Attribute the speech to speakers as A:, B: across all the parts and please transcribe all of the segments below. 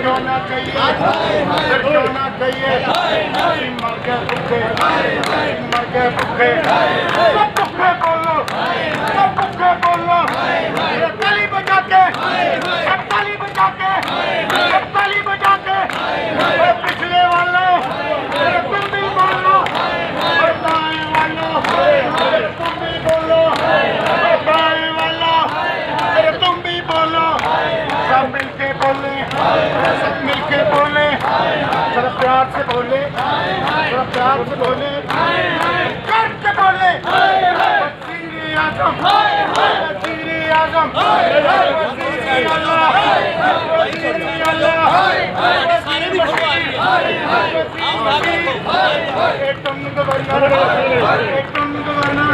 A: होना चाहिए, होना चाहिए। मर गए भूखे, मर गए भूखे, सब भूखे बोलो, सब भूखे बोलो। ताली बजा के, सब ताली बजा के, सब ताली बजा के। पिछले वालों तुम भी बोलो, दाएं वालों तुम भी बोलो, बाएं वालों तुम भी बोलो। सब मिलके बोले, सब मिलके बोले, थोड़ा प्यार से बोले, थोड़ा प्यार से बोले, करके बोले। वज़ीर आज़म, वज़ीर आज़म, वज़ीर अल्लाह, वज़ीर अल्लाह, एक तुम गवर्नर, एक तुम गवर्नर,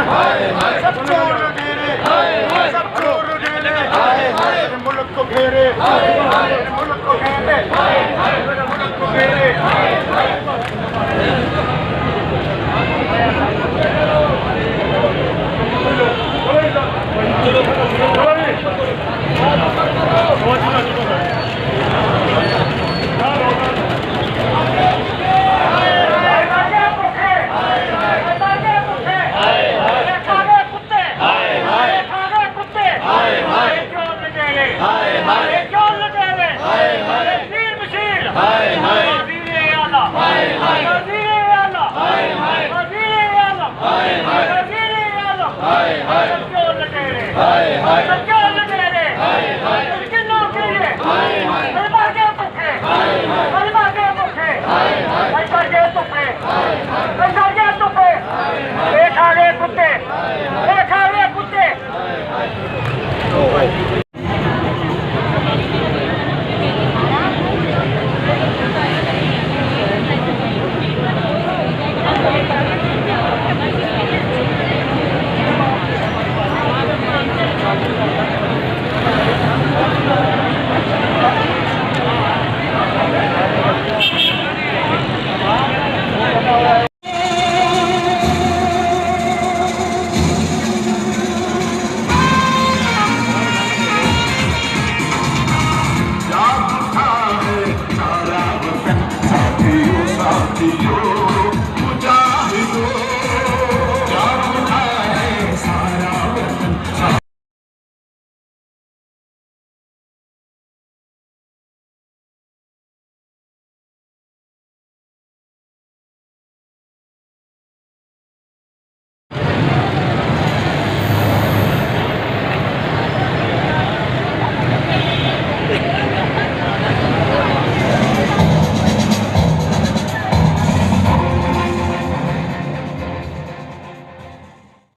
A: सब चोर घेरे, सब चोर घेरे, मुल्क को घेरे, मुल्क को घेरे, मुल्क को घेरे।
B: Hey, hey.